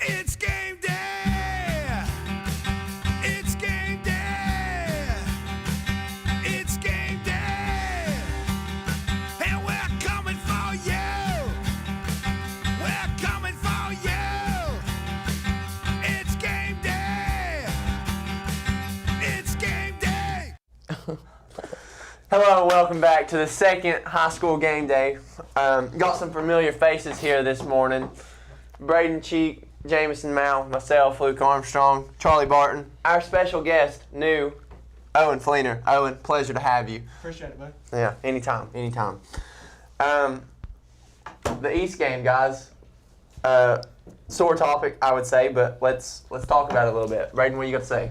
It's game day. It's game day. It's game day. And we're coming for you. We're coming for you. It's game day. It's game day. Hello, welcome back to the second high school game day. Got some familiar faces here this morning. Braden Cheek, Jamison Mao, myself, Luke Armstrong, Charlie Barton. Our special guest, new Owen Fleener. Owen, pleasure to have you. Appreciate it, bud. Yeah, anytime. The East game, guys. Sore topic, I would say, but let's talk about it a little bit. Braden, what you got to say?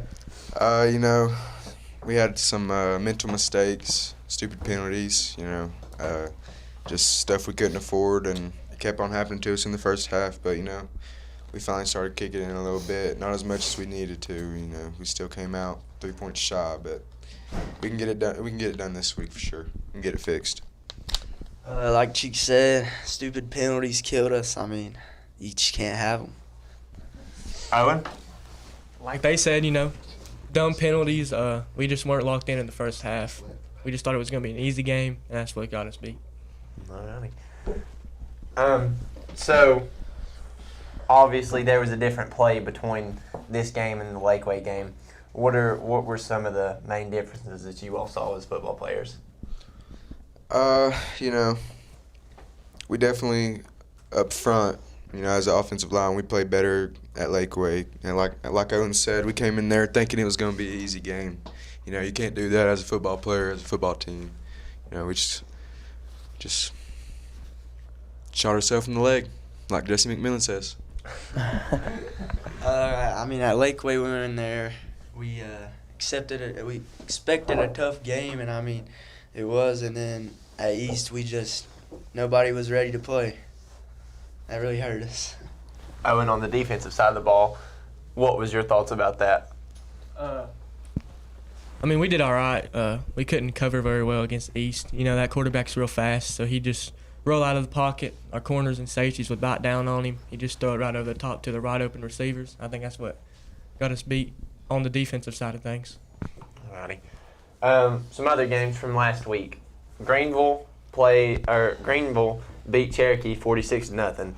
We had some mental mistakes, stupid penalties, just stuff we couldn't afford, and it kept on happening to us in the first half. But, we finally started kicking in a little bit, not as much as we needed to. We still came out 3 points shy, but we can get it done. We can get it done this week for sure and get it fixed. Like Cheek said, stupid penalties killed us. I mean, you just can't have them. Owen? Like they said, dumb penalties. We just weren't locked in the first half. We just thought it was going to be an easy game, and that's what got us beat. Alrighty. So, obviously there was a different play between this game and the Lakeway game. What were some of the main differences that you all saw as football players? We definitely up front, as an offensive line, we played better at Lakeway. And like Owen said, we came in there thinking it was going to be an easy game. You can't do that as a football player, as a football team. We just shot ourselves in the leg, like Jesse McMillan says. At Lakeway, we were in there. We expected a tough game, and it was. And then at East, nobody was ready to play. That really hurt us. Owen, on the defensive side of the ball, what was your thoughts about that? We did all right. We couldn't cover very well against East. That quarterback's real fast, so he just roll out of the pocket. Our corners and safeties would bite down on him. He just throw it right over the top to the wide open receivers. I think that's what got us beat on the defensive side of things. Alrighty. Some other games from last week. Greenville beat Cherokee 46-0.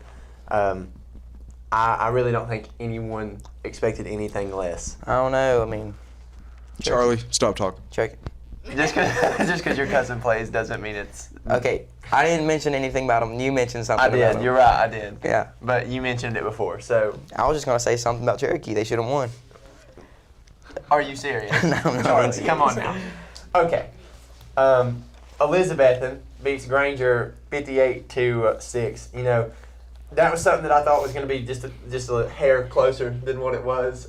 I really don't think anyone expected anything less. I don't know. Charlie, stop talking. Check it. Just because your cousin plays doesn't mean it's... Okay, I didn't mention anything about them. You mentioned something about them. You're right, I did. Yeah. But you mentioned it before, so... I was just going to say something about Cherokee. They should have won. Are you serious? No, I'm Charlie, serious. come on now. Okay. Elizabethan beats Granger 58-6. That was something that I thought was going to be just a hair closer than what it was.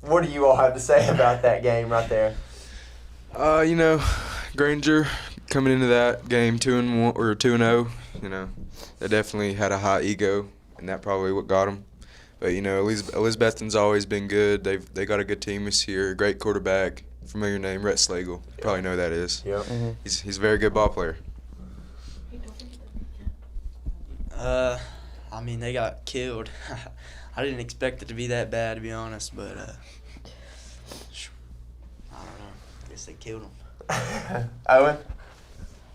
What do you all have to say about that game right there? Granger coming into that game 2-1 or 2-0. They definitely had a high ego, and that probably what got them. But Elizabethan's always been good. They got a good team this year. Great quarterback, familiar name, Rhett Slagle. You probably know who that is. Yep. Mm-hmm. He's a very good ball player. They got killed. I didn't expect it to be that bad, to be honest, but I don't know. I guess they killed them. Owen?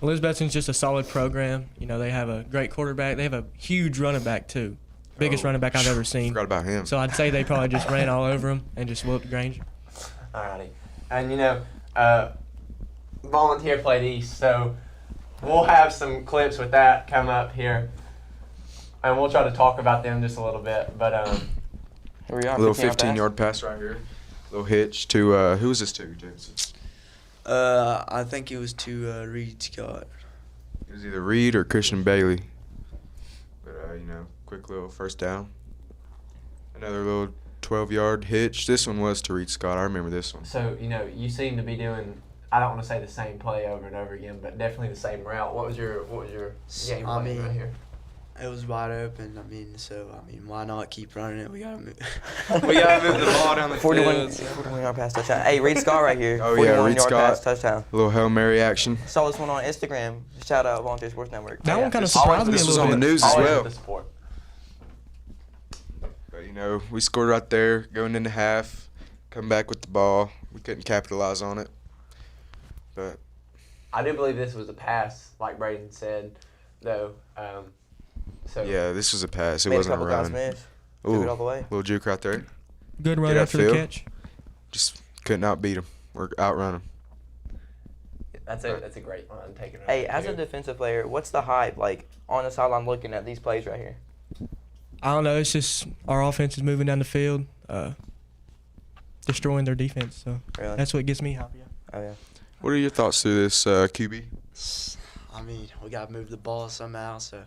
Elizabethton's just a solid program. They have a great quarterback. They have a huge running back, too. Biggest running back I've ever seen. Forgot about him. So I'd say they probably just ran all over him and just whooped Granger. Alrighty. And, Volunteer played East, so we'll have some clips with that come up here. And we'll try to talk about them just a little bit. But Here we are. A little 15-yard pass right here. A little hitch to, who was this to, James? I think it was to Reed Scott. It was either Reed or Christian Bailey. But, quick little first down. Another little 12-yard hitch. This one was to Reed Scott. I remember this one. so, you seem to be doing, I don't want to say the same play over and over again, but definitely the same route. What was your game plan right here? It was wide open. Why not keep running it? We gotta move. We gotta move the ball down the 41-yard pass touchdown. Hey, Reed Scott right here. Oh, yeah, Reed 41-yard pass Scott. touchdown. A little Hail Mary action. Saw this one on Instagram. Shout out Volunteer Sports Network. That one kind of surprised me a This was little on the bit. news as Always well. with the support. you know, we scored right there going into half, come back with the ball. We couldn't capitalize on it. But I do believe this was a pass, like Braden said, though. So yeah, this was a pass. It Made a wasn't a couple guys run. miss. Took it all the way. Little juke right there. Good run Get after the upfield. catch. Just couldn't outbeat him or outrun him. that's a great run. Taking it Hey, right as a here. defensive player, what's the hype like on the sideline looking at these plays right here? I don't know. It's just our offense is moving down the field, destroying their defense. So Really? that's what gets me happy. Oh yeah. What are your thoughts through this, QB? I mean, we got to move the ball somehow, so,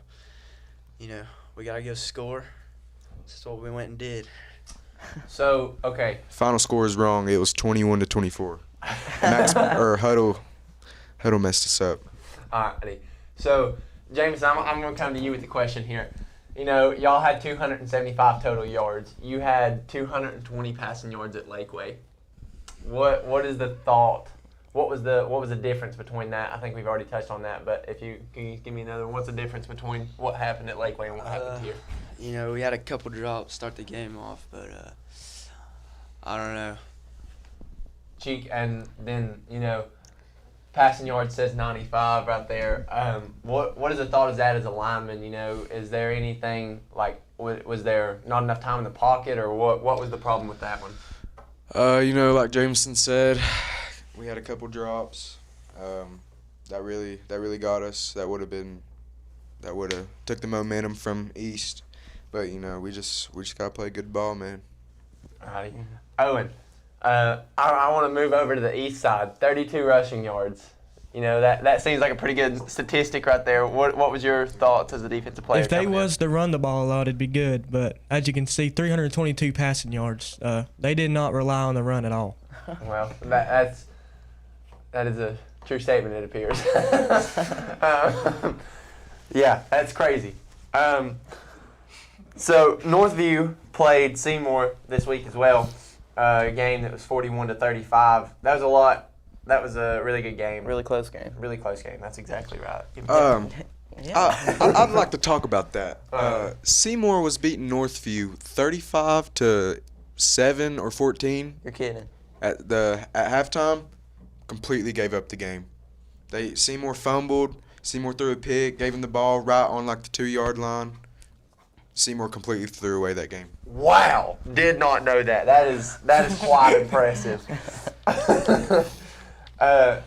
you know, we got to go score. That's what we went and did. So, okay. Final score is wrong. It was 21-24. Max or Huddle messed us up. All righty. So, James, I'm going to come to you with the question here. You know, y'all had 275 total yards. You had 220 passing yards at Lakeway. What is the thought? What was the difference between that? I think we've already touched on that, but can you give me another one? What's the difference between what happened at Lakeway and what happened here? You know, we had a couple drops start the game off, but I don't know. Cheek, and then, you know, passing yard says 95 right there. What is the thought of that as a lineman? You know, is there anything like was there not enough time in the pocket, or what was the problem with that one? You know, like Jameson said, we had a couple drops. That really got us. That would have took the momentum from East. But you know, we just gotta play good ball, man. Alrighty. Owen, I want to move over to the east side. 32 rushing yards. You know, that seems like a pretty good statistic right there. What was your thoughts as a defensive player? If they coming in? was to run the ball a lot, it'd be good. But as you can see, 322 passing yards. They did not rely on the run at all. Well, that is a true statement, it appears. Yeah, that's crazy. So Northview played Seymour this week as well. A game that was 41-35. That was a lot. That was a really good game. Really close game. Really close game. That's exactly right. Yeah. I'd like to talk about that. Seymour was beating Northview 35-7 or 14 You're kidding. at halftime. Completely gave up the game. Seymour fumbled. Seymour threw a pick, gave him the ball right on like the 2-yard line. Seymour completely threw away that game. Wow, did not know that. That is quite impressive.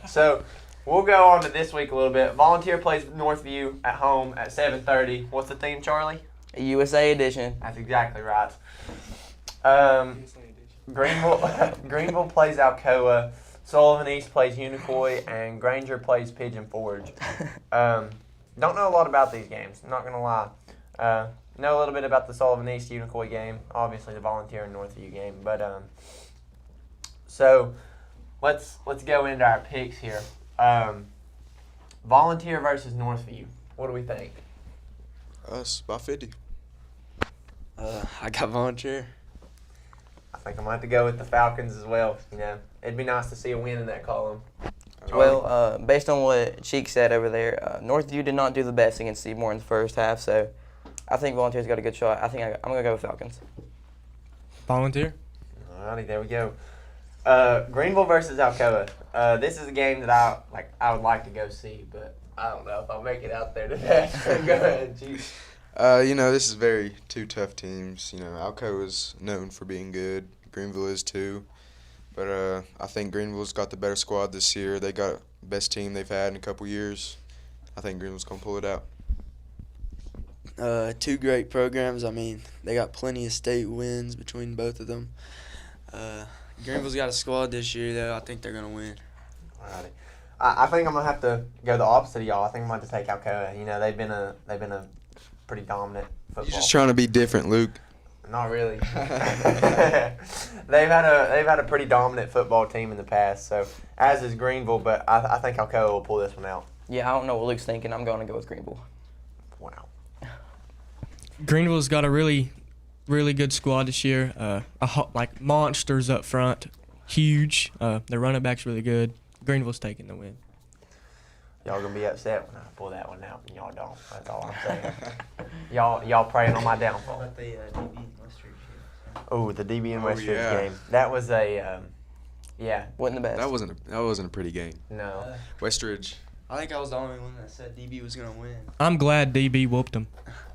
So we'll go on to this week a little bit. Volunteer plays Northview at home at 7:30. What's the theme, Charlie? USA edition. That's exactly right. Greenville plays Alcoa. Sullivan East plays Unicoi, and Granger plays Pigeon Forge. Don't know a lot about these games. I'm not gonna lie. Know a little bit about the Sullivan East Unicoi game, obviously the Volunteer and Northview game, but so let's go into our picks here. Volunteer versus Northview. What do we think? Us by 50. I got Volunteer. I think I'm gonna have to go with the Falcons as well. You know, it'd be nice to see a win in that column. Well, based on what Cheek said over there, Northview did not do the best against Seymour in the first half, so I think Volunteer's got a good shot. I'm going to go with Falcons. Volunteer. Alrighty, there we go. Greenville versus Alcoa. This is a game that I would like to go see, but I don't know if I'll make it out there today. Go ahead, Chief. You know, this is two tough teams. You know, Alcoa is known for being good. Greenville is too. But I think Greenville's got the better squad this year. They got the best team they've had in a couple years. I think Greenville's going to pull it out. Two great programs. I mean, they got plenty of state wins between both of them. Greenville's got a squad this year, though. I think they're going to win. Alrighty. I think I'm gonna have to go the opposite of y'all. I think I'm gonna have to take Alcoa. You know, they've been a pretty dominant football. You're just trying to be different, Luke. Not really. They've had a pretty dominant football team in the past. So as is Greenville, but I think Alcoa will pull this one out. Yeah, I don't know what Luke's thinking. I'm going to go with Greenville. Wow. Greenville's got a really, really good squad this year. Like monsters up front, huge. Their running back's really good. Greenville's taking the win. Y'all gonna be upset when I pull that one out, and y'all don't. That's all I'm saying. y'all praying on my downfall. How about the DB mustard Oh, the DB and Oh, Westridge yeah. game. That was a, yeah, Wasn't the best. That wasn't a pretty game. no. Westridge. I think I was the only one that said DB was gonna win. I'm glad DB whooped him.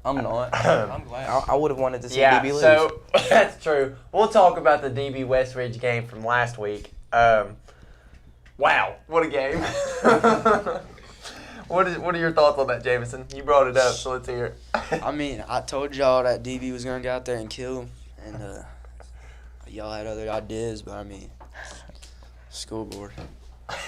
I'm not. I'm glad. I would have wanted to see Yeah, DB lose. so that's true. We'll talk about the DB Westridge game from last week. Wow, what a game. What are your thoughts on that, Jameson? You brought it up, so let's hear it. I mean, I told y'all that DB was gonna get out there and kill him, and y'all had other ideas, but I mean, school board.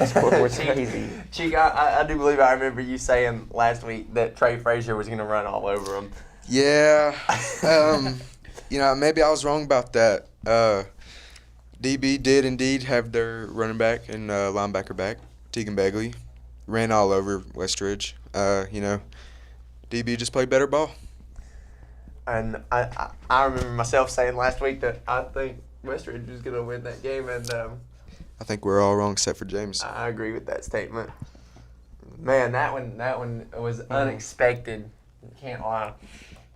Scoreboard's crazy. Cheek, I do believe I remember you saying last week that Trey Frazier was going to run all over him. Yeah. Maybe I was wrong about that. DB did indeed have their running back and linebacker back, Tegan Begley. Ran all over Westridge. DB just played better ball. And I remember myself saying last week that I think Westridge was going to win that game, and I think we're all wrong except for James. I agree with that statement. Man, that one was unexpected. Can't lie.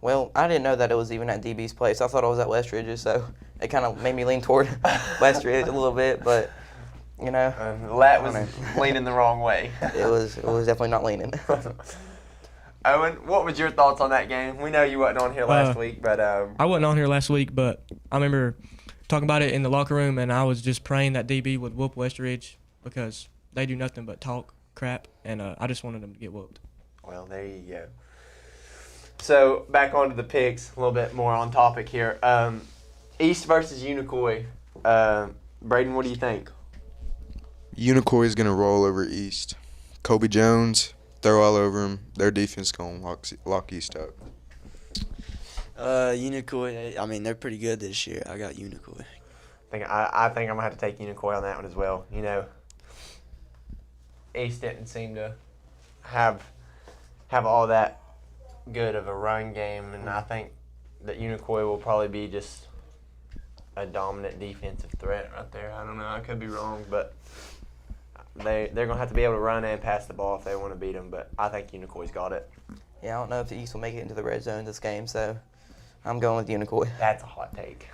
Well, I didn't know that it was even at DB's place. I thought it was at Westridge's, so it kind of made me lean toward Westridge a little bit. But Lat was leaning the wrong way. it was definitely not leaning. Owen, what was your thoughts on that game? We know you wasn't on here last week, but I wasn't on here last week, but I remember talking about it in the locker room, and I was just praying that DB would whoop Westridge because they do nothing but talk crap, and I just wanted them to get whooped. well, there you go. So back onto the picks, a little bit more on topic here. East versus Unicoi. Braden, what do you think? Unicoi is going to roll over East. Kobe Jones, throw all over him. Their defense going to lock East up. Unicoi, I mean, they're pretty good this year. I got Unicoi. I think I'm gonna have to take Unicoi on that one as well. East didn't seem to have all that good of a run game, and I think that Unicoi will probably be just a dominant defensive threat right there. I don't know. I could be wrong, but they're gonna have to be able to run and pass the ball if they want to beat them. But I think Unicoi's got it. Yeah, I don't know if the East will make it into the red zone this game, so I'm going with Unicoi. That's a hot take.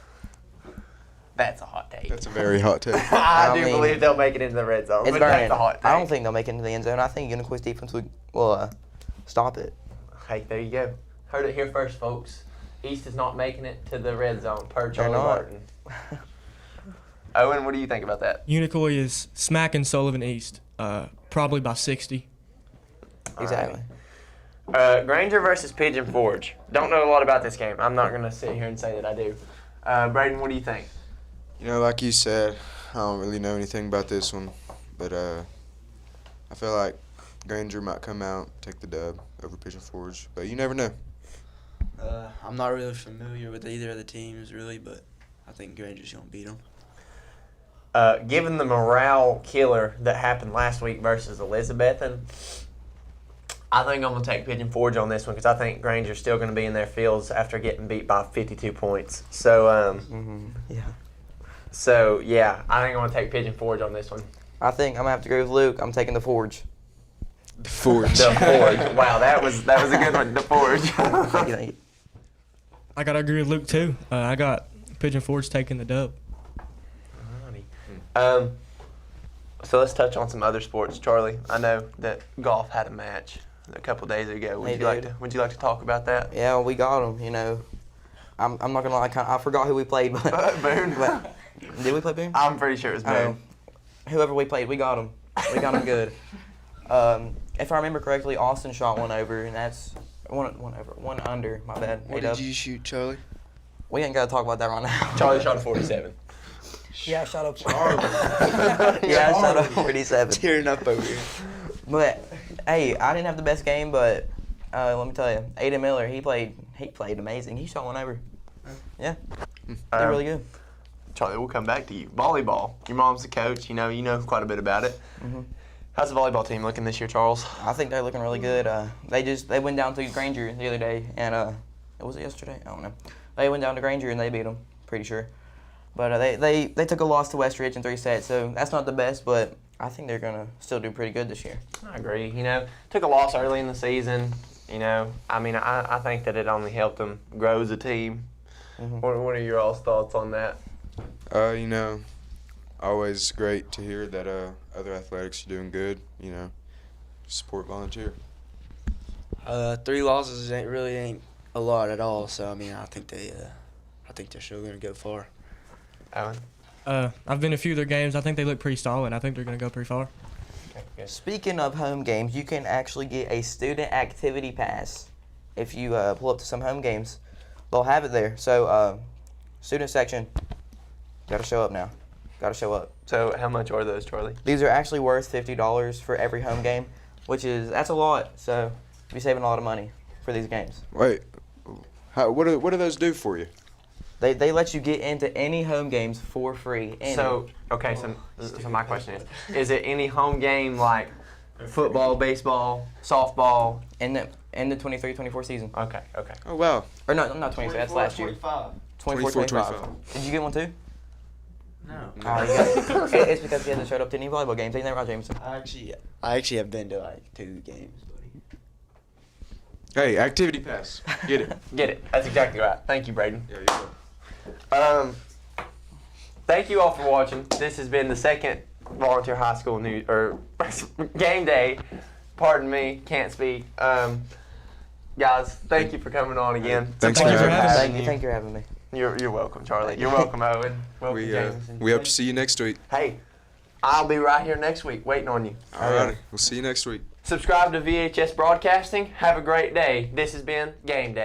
That's a hot take. That's a very hot take. I I do mean, believe they'll make it into the red zone, It's but burning. that's a hot take. I don't think they'll make it into the end zone. I think Unicoi's defense will stop it. Hey, there you go. Heard it here first, folks. East is not making it to the red zone per Charlie not. Martin. Owen, what do you think about that? Unicoi is smacking Sullivan East, probably by 60. Exactly. Granger versus Pigeon Forge. Don't know a lot about this game. I'm not going to sit here and say that I do. Braden, what do you think? Like you said, I don't really know anything about this one, but I feel like Granger might come out, take the dub over Pigeon Forge, but you never know. I'm not really familiar with either of the teams, really, but I think Granger's going to beat them. Given the morale killer that happened last week versus Elizabethan, I think I'm going to take Pigeon Forge on this one because I think Granger's still going to be in their fields after getting beat by 52 points. So, Yeah. So yeah, I think I'm going to take Pigeon Forge on this one. I think I'm going to have to go with Luke. I'm taking the Forge. The Forge. The Forge. Wow, that was a good one. The Forge. Thank you. I got to agree with Luke, too. I got Pigeon Forge taking the dub. So let's touch on some other sports. Charlie, I know that golf had a match a couple days ago. Would you like to talk about that? Yeah, we got him, I'm not going to lie. I forgot who we played. But, Boone. but did we play Boone? I'm pretty sure it was Boone. Whoever we played, we got him. We got him good. If I remember correctly, Austin shot one over, and that's one under. My bad. What did you shoot, Charlie? We ain't got to talk about that right now. Charlie shot a 47. Yeah, I shot up. Yeah, I shot up 47. Tearing up over here. But hey, I didn't have the best game, but let me tell you, Aiden Miller, he played amazing. He shot one over. Yeah, did really good. Charlie, we'll come back to you. Volleyball. Your mom's the coach. You know quite a bit about it. Mhm. How's the volleyball team looking this year, Charles? I think they're looking really good. They went down to Granger the other day, and was it yesterday? I don't know. They went down to Granger and they beat them, pretty sure. But they took a loss to Westridge in 3 sets, so that's not the best, but I think they're gonna still do pretty good this year. I agree. Took a loss early in the season. I think that it only helped them grow as a team. What are your all's thoughts on that? You know, always great to hear that other athletics are doing good. You know, support volunteer. 3 losses ain't a lot at all. So I mean, I think they're still gonna go far. Alan? I've been to a few of their games. I think they look pretty solid. I think they're going to go pretty far. Speaking of home games, you can actually get a student activity pass if you pull up to some home games. They'll have it there. So, student section, got to show up now. Got to show up. So how much are those, Charlie? These are actually worth $50 for every home game, that's a lot. So, you'll be saving a lot of money for these games. Wait, what do those do for you? They let you get into any home games for free. So my question is it any home game like football, baseball, softball? In the 23-24 season. Okay. Oh wow. Or no, not 23. That's last year. 24-25. Did you get one too? No. Oh, you got it. It's because you hasn't showed up to any volleyball games. Ain't that right, Jameson? I actually have been to like 2 games, buddy. Hey, activity pass. Get it. Get it. That's exactly right. Thank you, Braden. Yeah, you go. Thank you all for watching. This has been the second Volunteer High School news or game day. Pardon me, can't speak. Guys, thank you for coming on again. Thanks Thank for you for having us. having Thank you for having me. You're welcome, Charlie. You're welcome, Owen. Welcome, James. We hope to see you next week. Hey, I'll be right here next week waiting on you. Alrighty, we'll see you next week. Subscribe to VHS Broadcasting. Have a great day. This has been Game Day.